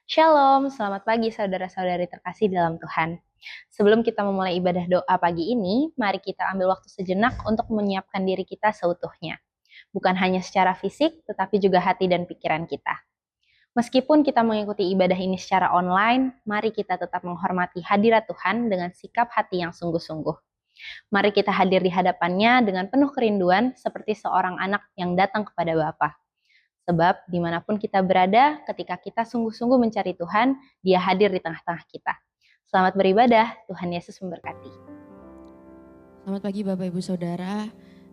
Shalom, selamat pagi saudara-saudari terkasih dalam Tuhan. Sebelum kita memulai ibadah doa pagi ini, mari kita ambil waktu sejenak untuk menyiapkan diri kita seutuhnya. Bukan hanya secara fisik, tetapi juga hati dan pikiran kita. Meskipun kita mengikuti ibadah ini secara online, mari kita tetap menghormati hadirat Tuhan dengan sikap hati yang sungguh-sungguh. Mari kita hadir di hadapannya dengan penuh kerinduan seperti seorang anak yang datang kepada Bapa. Sebab dimanapun kita berada, ketika kita sungguh-sungguh mencari Tuhan, Dia hadir di tengah-tengah kita. Selamat beribadah, Tuhan Yesus memberkati. Selamat pagi Bapak Ibu Saudara.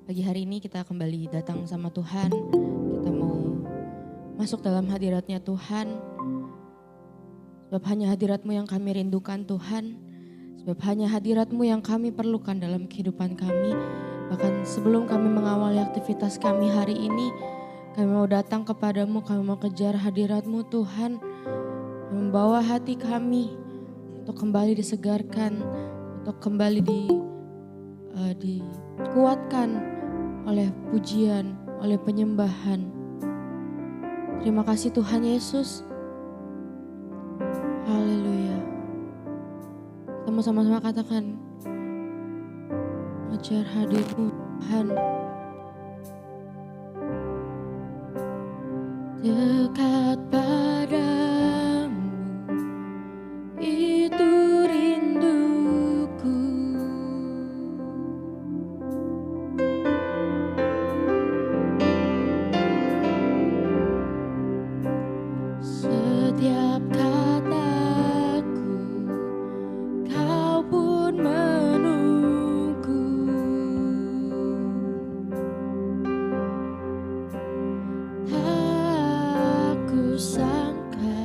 Pagi hari ini kita kembali datang sama Tuhan. Kita mau masuk dalam hadiratnya Tuhan. Sebab hanya hadirat-Mu yang kami rindukan Tuhan. Sebab hanya hadirat-Mu yang kami perlukan dalam kehidupan kami. Bahkan sebelum kami mengawali aktivitas kami hari ini, kami mau datang kepadamu, kami mau kejar hadirat-Mu Tuhan. Kami membawa hati kami untuk kembali disegarkan, untuk kembali dikuatkan oleh pujian, oleh penyembahan. Terima kasih Tuhan Yesus. Haleluya. Kita mau sama-sama katakan, mengejar hadir-Mu Tuhan. Dekat padamu, itu rinduku. Setiap kataku, kau pun menunggu. Tak kusangka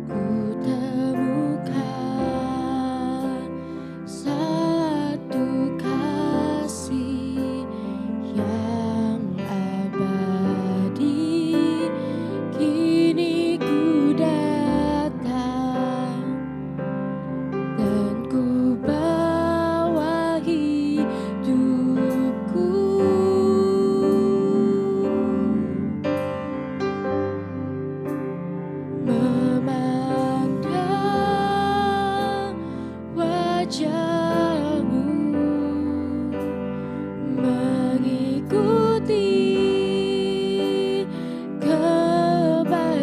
ku temukan satu kasih yang abadi. Kini ku datang dan ku bawa hidupku. Memandang wajah-Mu, mengikuti kebaikan-Mu,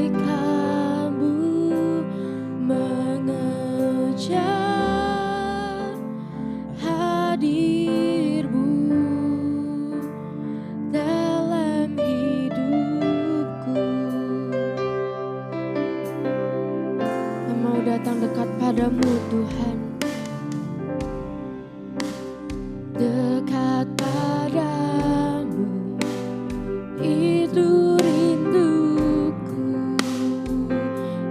mengejar hadir-Mu dalam hidupku. Kami mau datang dekat padamu Tuhan. Dekat padamu, itu rinduku.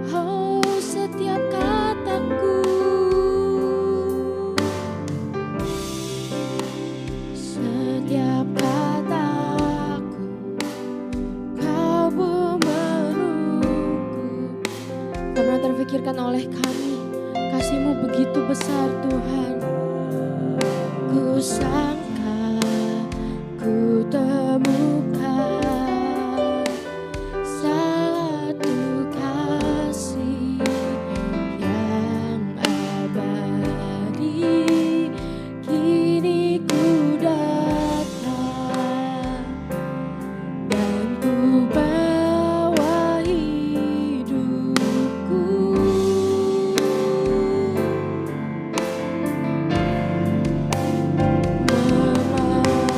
Oh, setiap kataku, setiap kataku, kau pun menunggu. Tak pernah terfikirkan oleh kami, kasih-Mu begitu besar Tuhan. Ku sangka ku temukan satu kasih yang abadi. Kini ku datang dan ku bawa hidupku. Memandang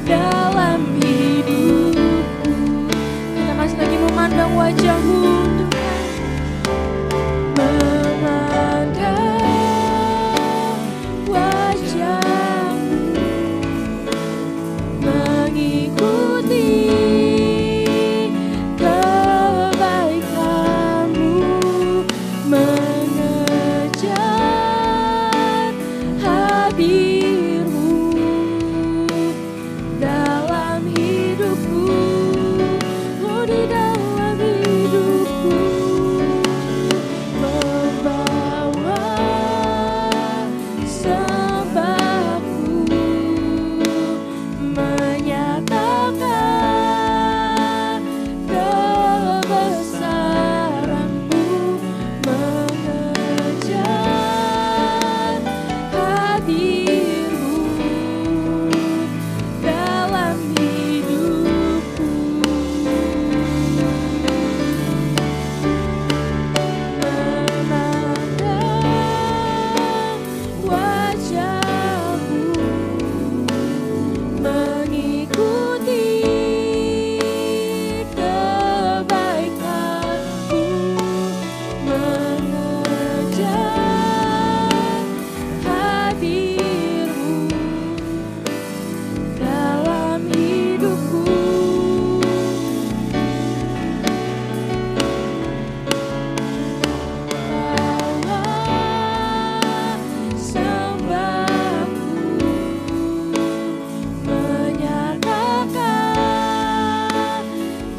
dalam hidupku. Kita masih lagi memandang wajah-Mu Tuhan, memandang wajah-Mu, mengikuti kebaikan-Mu, mengejar hadir-Mu dalam hidupku, oh di dalam hidupku, membawa sembahku, menyatakan kebesaran-Mu, mengejar hadir-Mu dalam hidupku, memandang wajah-Mu, mengikuti kebaikan-Mu, mengejar hadir-Mu dalam hidupku. Bawa sembahku, menyatakan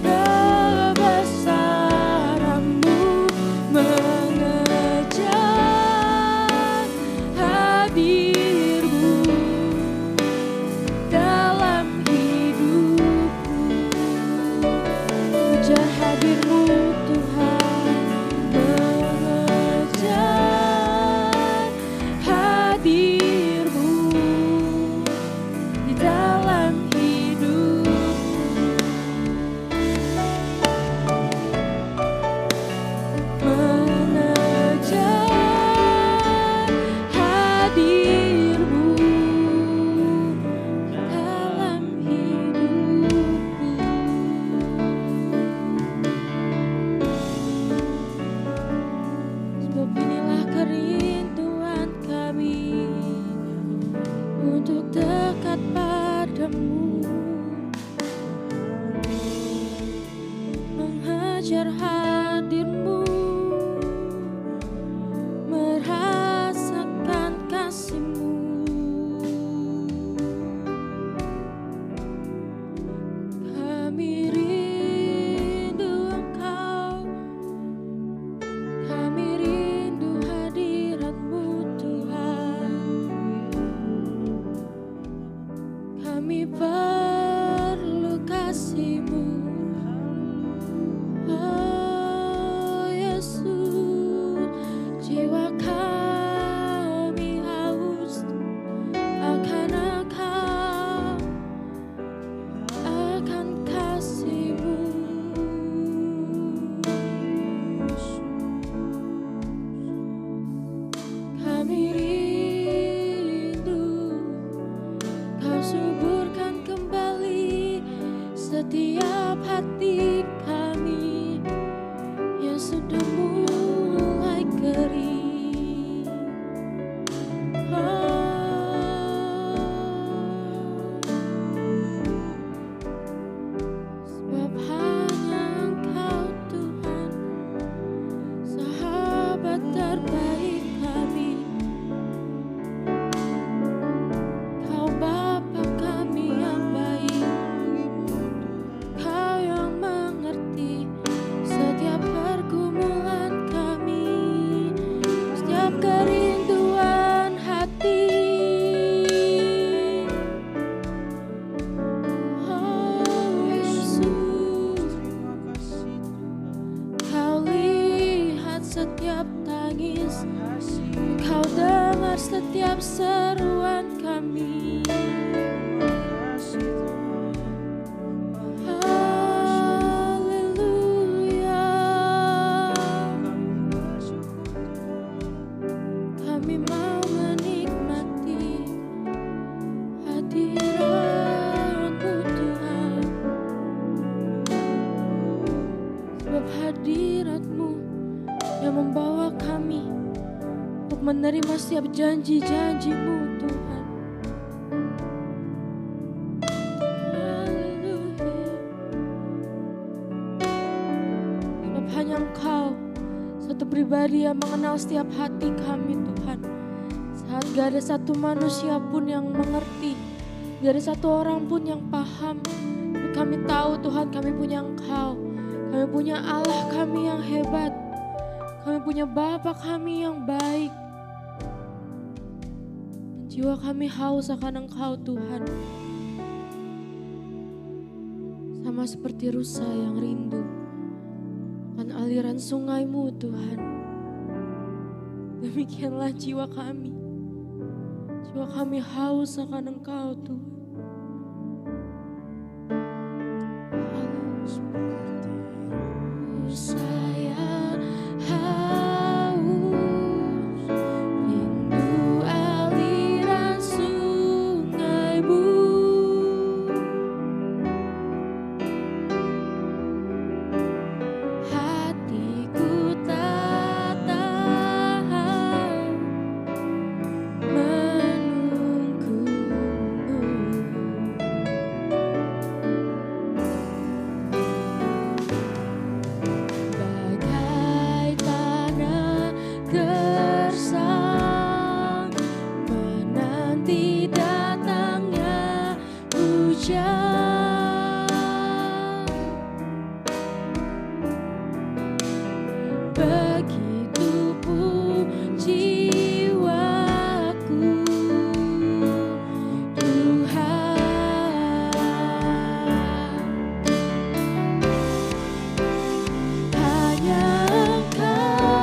kebesaran-Mu, mengejar hadir-Mu dalam hidupku. Mengejar hadir-Mu Tuhan, mengejar hadir-Mu di dalam hidupku, mengejar hadir-Mu dalam hidupku. Sebab inilah kerinduan kami untuk dekat padamu, mengejar hadir-Mu, merasakan kasih-Mu. Kami rindu Engkau, kami rindu hadirat-Mu Tuhan, kami perlu kasih-Mu, oh Yesus. Jiwa kami haus akan Engkau, akan kasih-Mu. Kami rindu Kau suburkan kembali setiap hati kami yang sudah mulai kering. Sebab hanya Engkau Tuhan, sahabat terbaik kami. Kau Bapa kami yang baik, Kau yang mengerti setiap pergumulan kami, setiap kerinduan hati. Oh Yesus, Kau lihat setiap tangis, Kau dengar setiap seruan kami. Haleluya, kami mau menikmati setiap janji-janji-Mu Tuhan. Haleluya. Sebab hanya Engkau satu pribadi yang mengenal setiap hati kami Tuhan. Saat gak ada satu manusia pun yang mengerti, gak ada satu orang pun yang paham. Kami tahu Tuhan, kami punya Engkau. Kami punya Allah kami yang hebat. Kami punya Bapa kami yang baik. Dan jiwa kami haus akan Engkau Tuhan. Sama seperti rusa yang rindu akan aliran sungai-Mu Tuhan. Demikianlah jiwa kami. Jiwa kami haus akan Engkau Tuhan. Saya haus, rindu aliran sungai-Mu. Hatiku tak tahan menunggu-Mu. Bagai tanah gersang menanti datangnya hujan. Begitu pun jiwaku Tuhan. Hanya Engkau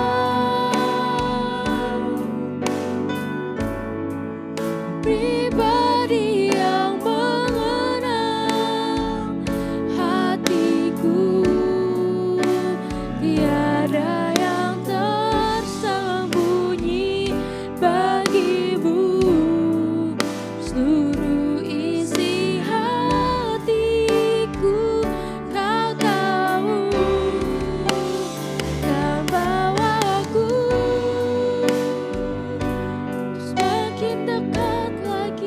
pribadi yang mengenal hatiku. Tiada yang tersembunyi bagi-Mu. Seluruh isi hatiku Kau tahu. Dan bawa aku semakin dekat lagi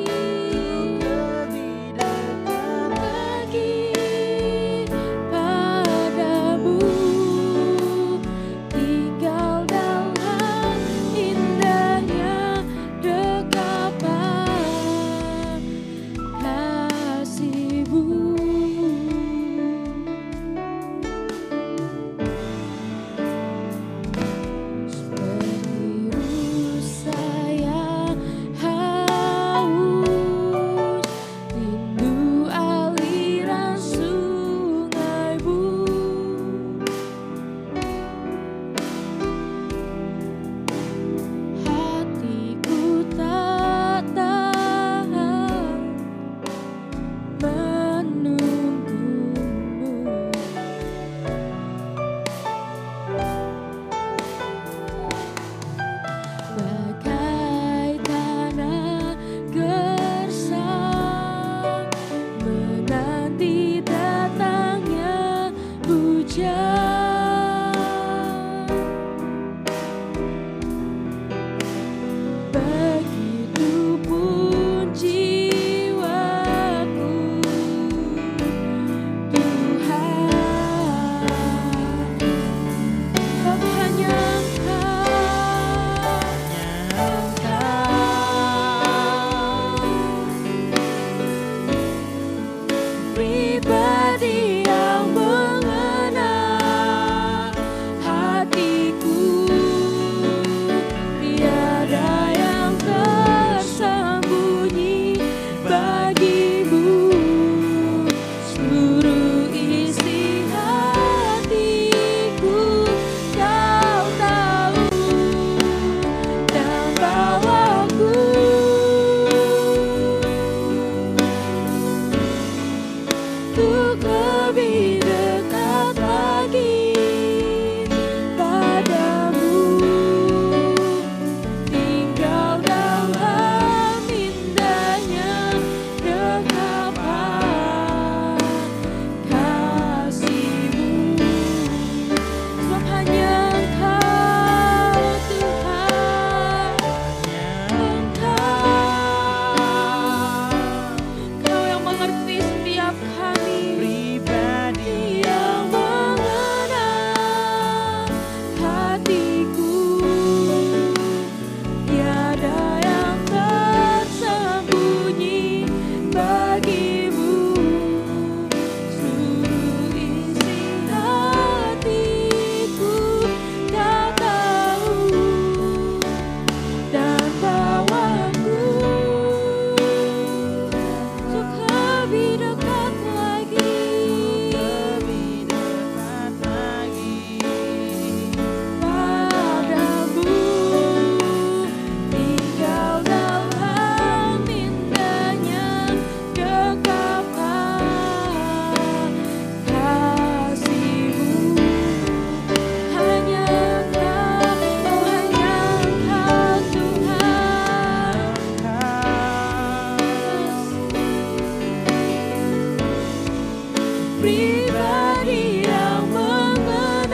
pribadi yang mengenal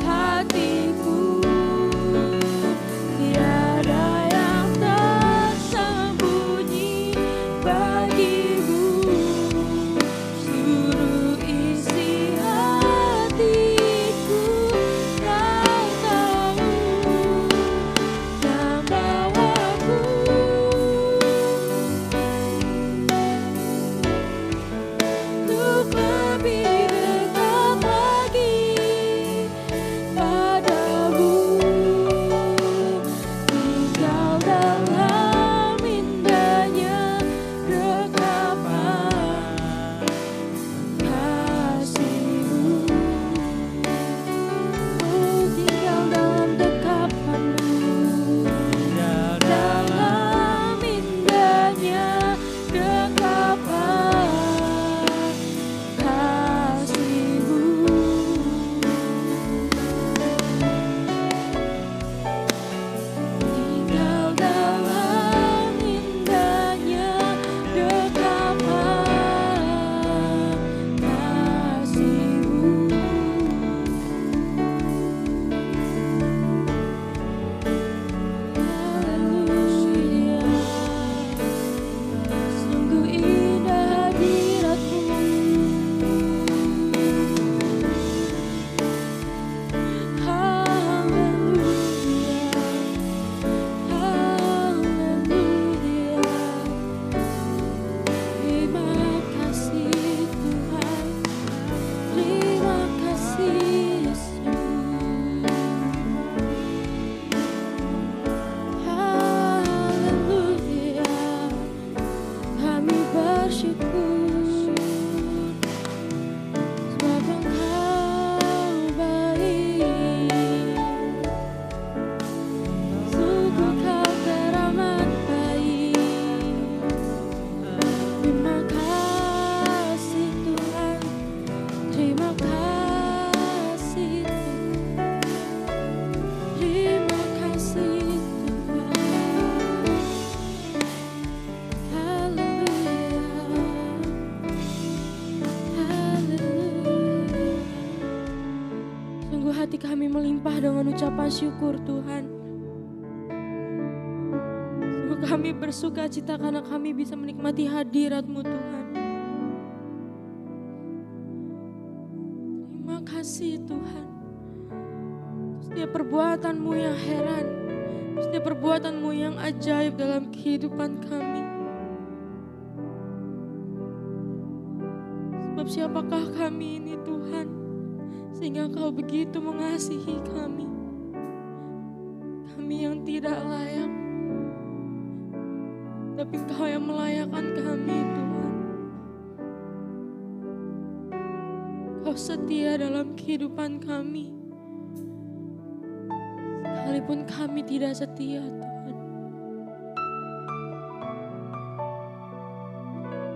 hatiku. Tiada yang tersembunyi bagimu. Seluruh isi hatiku kau tahu. Dan bawaku untuk lebih dekat lagi padamu. Tinggal dalam indahnya rekaman kasih-Mu. Oh, tinggal dalam dekapan-Mu, dalam indahnya dekapan kasih-Mu. Tinggal dalam indahnya dekapan kasih-Mu. Haleluya, sungguh indah hadirat-Mu. Haleluya, haleluya. Terima kasih Tuhan, terima kasih Yesus. Haleluya, kami bersyukur sebab Engkau baik. Sungguh Kau teramat baik. Terima kasih Tuhan, terima kasih Tuhan, terima kasih Tuhan. Haleluya, haleluya. Sungguh hati kami melimpah dengan ucapan syukur Tuhan. Sungguh kami bersuka cita karena kami bisa menikmati hadirat-Mu Tuhan. Terima kasih Tuhan. Setiap perbuatan-Mu yang heran, setiap perbuatan-Mu yang ajaib dalam kehidupan kami. Sebab siapakah kami ini Tuhan, sehingga Kau begitu mengasihi kami. Kami yang tidak layak, tapi Engkau yang melayakkan kami Tuhan. Kau setia dalam kehidupan kami, sekalipun kami tidak setia Tuhan.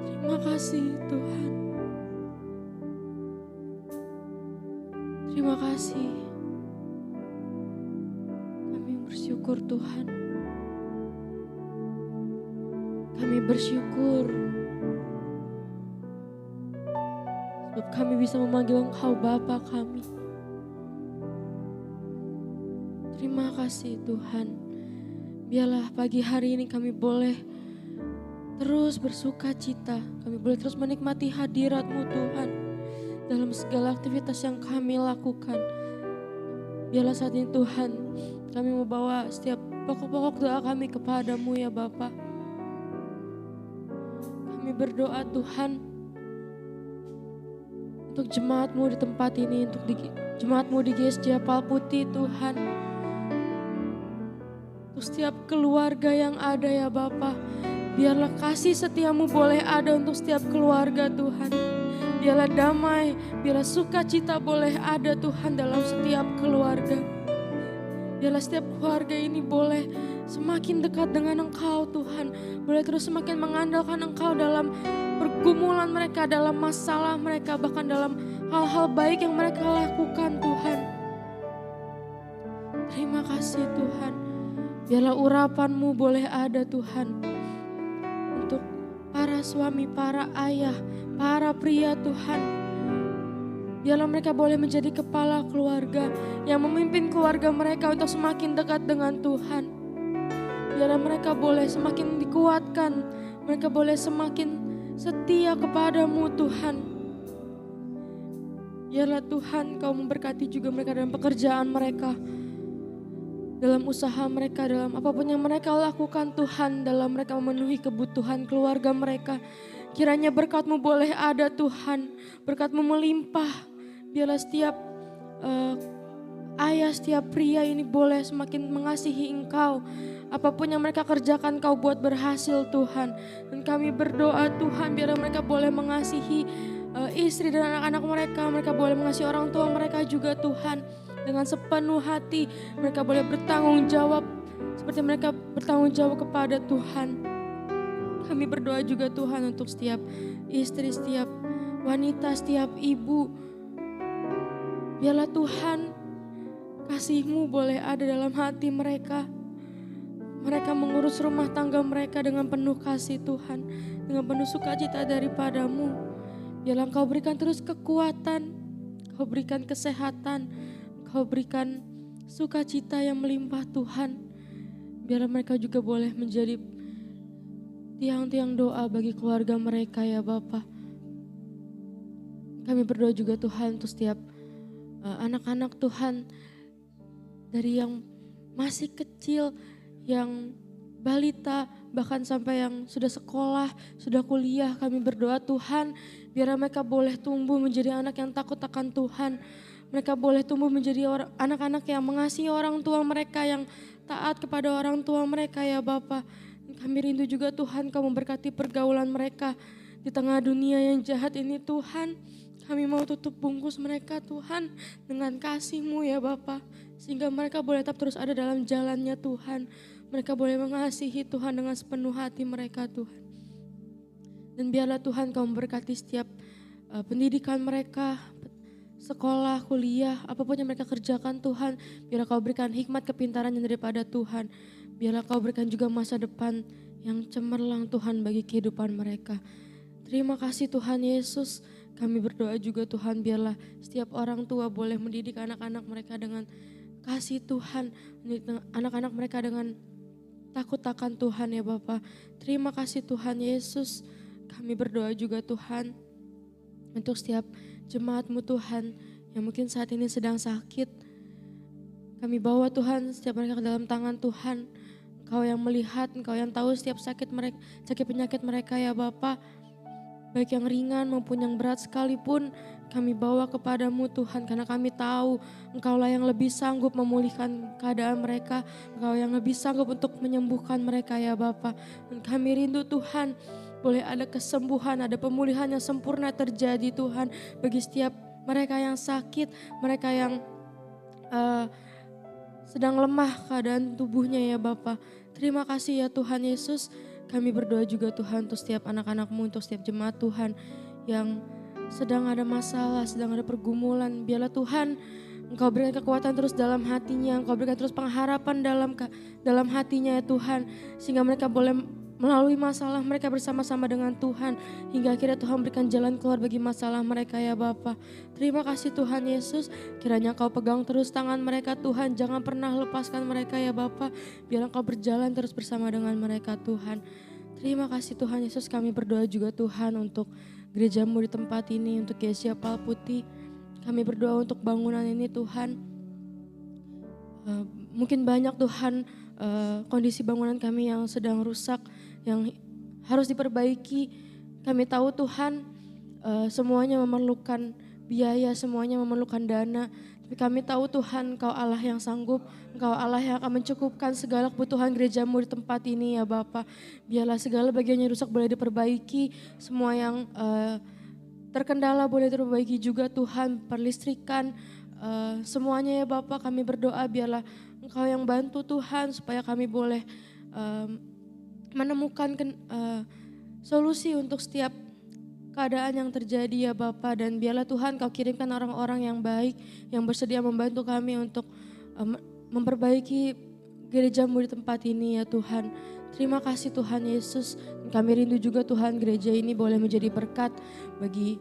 Terima kasih Tuhan. Terima kasih. Kami bersyukur Tuhan. Kami bersyukur sebab kami bisa memanggil Engkau Bapa kami. Terima kasih Tuhan. Biarlah pagi hari ini kami boleh terus bersuka cita. Kami boleh terus menikmati hadirat-Mu Tuhan dalam segala aktivitas yang kami lakukan. Biarlah saat ini Tuhan, kami mau bawa setiap pokok-pokok doa kami kepada-Mu ya Bapa. Kami berdoa Tuhan untuk jemaat-Mu di tempat ini, untuk jemaat-Mu di GSJ Apal Putih Tuhan. Untuk setiap keluarga yang ada ya Bapa, biarlah kasih setia-Mu boleh ada untuk setiap keluarga Tuhan. Biarlah damai, biarlah sukacita boleh ada Tuhan dalam setiap keluarga. Biarlah setiap keluarga ini boleh semakin dekat dengan Engkau Tuhan. Boleh terus semakin mengandalkan Engkau dalam pergumulan mereka, dalam masalah mereka, bahkan dalam hal-hal baik yang mereka lakukan Tuhan. Terima kasih Tuhan. Biarlah urapan-Mu boleh ada Tuhan. Untuk para suami, para ayah, para pria Tuhan. Biarlah mereka boleh menjadi kepala keluarga yang memimpin keluarga mereka untuk semakin dekat dengan Tuhan. Biarlah mereka boleh semakin dikuatkan, mereka boleh semakin setia kepadamu Tuhan. Biarlah Tuhan Kau memberkati juga mereka dalam pekerjaan mereka, dalam usaha mereka, dalam apapun yang mereka lakukan Tuhan, dalam mereka memenuhi kebutuhan keluarga mereka. Kiranya berkat-Mu boleh ada Tuhan, berkat-Mu melimpah. Biarlah setiap ayah, setiap pria ini boleh semakin mengasihi Engkau. Apapun yang mereka kerjakan Kau buat berhasil Tuhan. Dan kami berdoa Tuhan biarlah mereka boleh mengasihi istri dan anak-anak mereka. Mereka boleh mengasihi orang tua mereka juga Tuhan. Dengan sepenuh hati mereka boleh bertanggung jawab seperti mereka bertanggung jawab kepada Tuhan. Kami berdoa juga Tuhan untuk setiap istri, setiap wanita, setiap ibu. Biarlah Tuhan kasih-Mu boleh ada dalam hati mereka. Mereka mengurus rumah tangga mereka dengan penuh kasih Tuhan, dengan penuh sukacita daripada-Mu. Biarlah Engkau berikan terus kekuatan, Kau berikan kesehatan, Kau berikan sukacita yang melimpah Tuhan. Biarlah mereka juga boleh menjadi tiang-tiang doa bagi keluarga mereka ya Bapa. Kami berdoa juga Tuhan untuk setiap anak-anak Tuhan, dari yang masih kecil, yang balita, bahkan sampai yang sudah sekolah, sudah kuliah. Kami berdoa Tuhan, biar mereka boleh tumbuh menjadi anak yang takut akan Tuhan. Mereka boleh tumbuh menjadi anak-anak yang mengasihi orang tua mereka, yang taat kepada orang tua mereka ya Bapa. Kami rindu juga Tuhan Kau memberkati pergaulan mereka di tengah dunia yang jahat ini Tuhan. Kami mau tutup bungkus mereka Tuhan dengan kasih-Mu ya Bapa. Sehingga mereka boleh tetap terus ada dalam jalannya Tuhan. Mereka boleh mengasihi Tuhan dengan sepenuh hati mereka Tuhan. Dan biarlah Tuhan Kau memberkati setiap pendidikan mereka, sekolah, kuliah, apapun yang mereka kerjakan Tuhan. Biarlah Kau berikan hikmat kepintaran yang daripada Tuhan. Biarlah Kau berikan juga masa depan yang cemerlang Tuhan bagi kehidupan mereka. Terima kasih Tuhan Yesus. Kami berdoa juga Tuhan biarlah setiap orang tua boleh mendidik anak-anak mereka dengan kasih Tuhan. Mendidik anak-anak mereka dengan takut akan Tuhan ya Bapa. Terima kasih Tuhan Yesus. Kami berdoa juga Tuhan untuk setiap jemaat-Mu Tuhan yang mungkin saat ini sedang sakit. Kami bawa Tuhan setiap mereka ke dalam tangan Tuhan. Engkau yang melihat, Engkau yang tahu setiap sakit mereka, sakit penyakit mereka ya Bapa. Baik yang ringan maupun yang berat sekalipun kami bawa kepadamu Tuhan. Karena kami tahu Engkaulah yang lebih sanggup memulihkan keadaan mereka. Engkau yang lebih sanggup untuk menyembuhkan mereka ya Bapa. Dan kami rindu Tuhan boleh ada kesembuhan, ada pemulihan yang sempurna terjadi Tuhan. Bagi setiap mereka yang sakit, mereka yang sedang lemah keadaan tubuhnya ya Bapa. Terima kasih ya Tuhan Yesus. Kami berdoa juga Tuhan untuk setiap anak-anak-Mu, untuk setiap jemaat Tuhan yang sedang ada masalah, sedang ada pergumulan. Biarlah Tuhan Engkau berikan kekuatan terus dalam hatinya, Engkau berikan terus pengharapan dalam hatinya ya Tuhan. Sehingga mereka boleh melalui masalah mereka bersama-sama dengan Tuhan. Hingga akhirnya Tuhan berikan jalan keluar bagi masalah mereka ya Bapa. Terima kasih Tuhan Yesus. Kiranya Kau pegang terus tangan mereka Tuhan. Jangan pernah lepaskan mereka ya Bapa. Biar Engkau berjalan terus bersama dengan mereka Tuhan. Terima kasih Tuhan Yesus. Kami berdoa juga Tuhan untuk gereja-Mu di tempat ini. Untuk Gereja Palputi. Kami berdoa untuk bangunan ini Tuhan. Mungkin banyak Tuhan kondisi bangunan kami yang sedang rusak, yang harus diperbaiki. Kami tahu Tuhan semuanya memerlukan biaya, semuanya memerlukan dana. Tapi kami tahu Tuhan Engkau Allah yang sanggup, Engkau Allah yang akan mencukupkan segala kebutuhan gereja-Mu di tempat ini ya Bapa. Biarlah segala bagian yang rusak boleh diperbaiki, semua yang terkendala boleh diperbaiki juga Tuhan, perlistrikan, semuanya ya Bapa. Kami berdoa biarlah Engkau yang bantu Tuhan supaya kami boleh menemukan solusi untuk setiap keadaan yang terjadi ya Bapa. Dan biarlah Tuhan Kau kirimkan orang-orang yang baik yang bersedia membantu kami untuk memperbaiki gereja-Mu di tempat ini ya Tuhan. Terima kasih Tuhan Yesus. Kami rindu juga Tuhan gereja ini boleh menjadi berkat bagi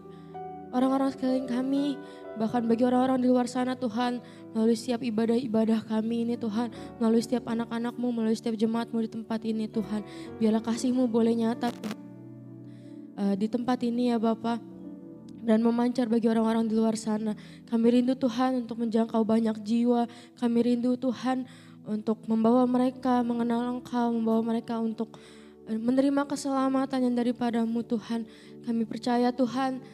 orang-orang sekeliling kami, bahkan bagi orang-orang di luar sana Tuhan, melalui setiap ibadah-ibadah kami ini Tuhan, melalui setiap anak-anak-Mu, melalui setiap jemaat-Mu di tempat ini Tuhan. Biarlah kasih-Mu boleh nyata di tempat ini ya Bapa, dan memancar bagi orang-orang di luar sana. Kami rindu Tuhan untuk menjangkau banyak jiwa, kami rindu Tuhan untuk membawa mereka mengenal Engkau, membawa mereka untuk menerima keselamatan yang daripada-Mu Tuhan. Kami percaya Tuhan,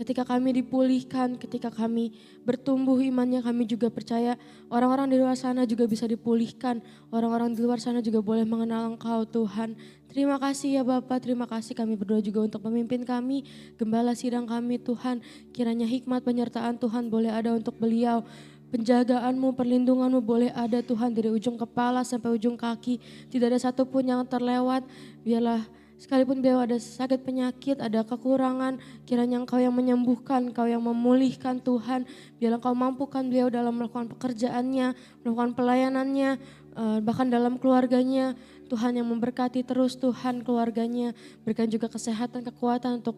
ketika kami dipulihkan, ketika kami bertumbuh imannya, kami juga percaya orang-orang di luar sana juga bisa dipulihkan. Orang-orang di luar sana juga boleh mengenal Engkau Tuhan. Terima kasih ya Bapa, terima kasih, kami berdoa juga untuk pemimpin kami, gembala sidang kami Tuhan. Kiranya hikmat penyertaan Tuhan boleh ada untuk beliau. Penjagaan-Mu, perlindungan-Mu boleh ada Tuhan dari ujung kepala sampai ujung kaki. Tidak ada satupun yang terlewat. Biarlah sekalipun beliau ada sakit penyakit, ada kekurangan, kiranya Engkau yang menyembuhkan, Engkau yang memulihkan Tuhan. Biarlah Engkau mampukan beliau dalam melakukan pekerjaannya, melakukan pelayanannya, bahkan dalam keluarganya. Tuhan yang memberkati terus Tuhan keluarganya. Berikan juga kesehatan, kekuatan untuk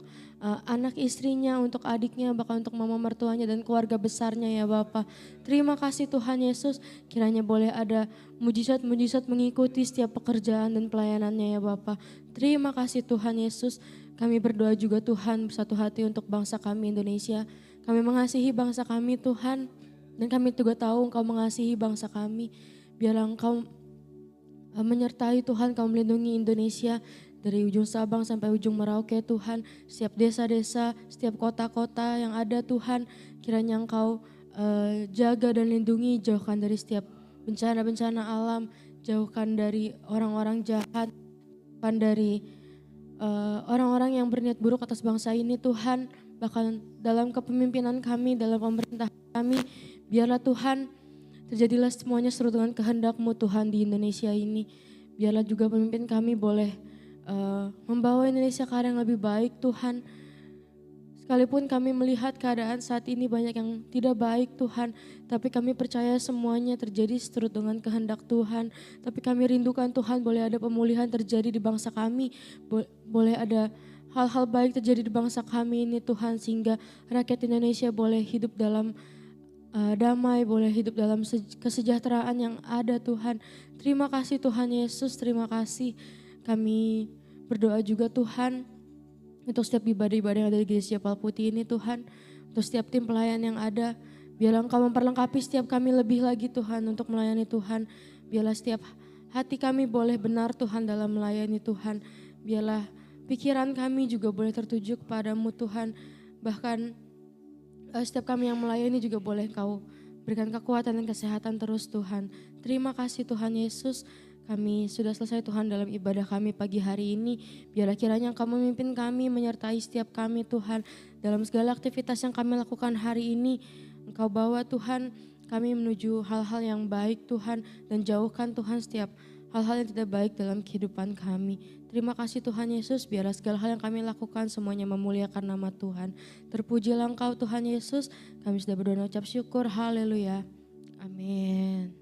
anak istrinya, untuk adiknya, bahkan untuk mama mertuanya dan keluarga besarnya ya Bapa. Terima kasih Tuhan Yesus, kiranya boleh ada mujizat-mujizat mengikuti setiap pekerjaan dan pelayanannya ya Bapa. Terima kasih Tuhan Yesus. Kami berdoa juga Tuhan bersatu hati untuk bangsa kami Indonesia. Kami mengasihi bangsa kami Tuhan, dan kami juga tahu Engkau mengasihi bangsa kami. Biarlah Engkau menyertai Tuhan, Kau melindungi Indonesia dari ujung Sabang sampai ujung Merauke Tuhan. Setiap desa-desa, setiap kota-kota yang ada Tuhan, kiranya Engkau jaga dan lindungi, jauhkan dari setiap bencana-bencana alam, jauhkan dari orang-orang jahat, jauhkan dari orang-orang yang berniat buruk atas bangsa ini Tuhan. Bahkan dalam kepemimpinan kami, dalam pemerintahan kami, biarlah Tuhan terjadilah semuanya sesuai dengan kehendak-Mu Tuhan di Indonesia ini. Biarlah juga pemimpin kami boleh membawa Indonesia ke arah yang lebih baik Tuhan. Sekalipun kami melihat keadaan saat ini banyak yang tidak baik Tuhan, tapi kami percaya semuanya terjadi seturut dengan kehendak Tuhan. Tapi kami rindukan Tuhan boleh ada pemulihan terjadi di bangsa kami, boleh ada hal-hal baik terjadi di bangsa kami ini Tuhan, sehingga rakyat Indonesia boleh hidup dalam damai, boleh hidup dalam kesejahteraan yang ada Tuhan. Terima kasih Tuhan Yesus, terima kasih. Kami berdoa juga Tuhan untuk setiap ibadah-ibadah yang ada di Gereja Japal Putih ini Tuhan, untuk setiap tim pelayan yang ada. Biarlah Engkau memperlengkapi setiap kami lebih lagi Tuhan untuk melayani Tuhan. Biarlah setiap hati kami boleh benar Tuhan dalam melayani Tuhan. Biarlah pikiran kami juga boleh tertuju kepadamu Tuhan. Bahkan setiap kami yang melayani juga boleh Kau berikan kekuatan dan kesehatan terus Tuhan. Terima kasih Tuhan Yesus. Kami sudah selesai Tuhan dalam ibadah kami pagi hari ini. Biarlah kiranya Engkau memimpin kami, menyertai setiap kami Tuhan. Dalam segala aktivitas yang kami lakukan hari ini, Engkau bawa Tuhan kami menuju hal-hal yang baik Tuhan. Dan jauhkan Tuhan setiap hal-hal yang tidak baik dalam kehidupan kami. Terima kasih Tuhan Yesus, biarlah segala hal yang kami lakukan semuanya memuliakan nama Tuhan. Terpujilah Engkau Tuhan Yesus, kami sudah berdoa dan ucap syukur, haleluya, amin.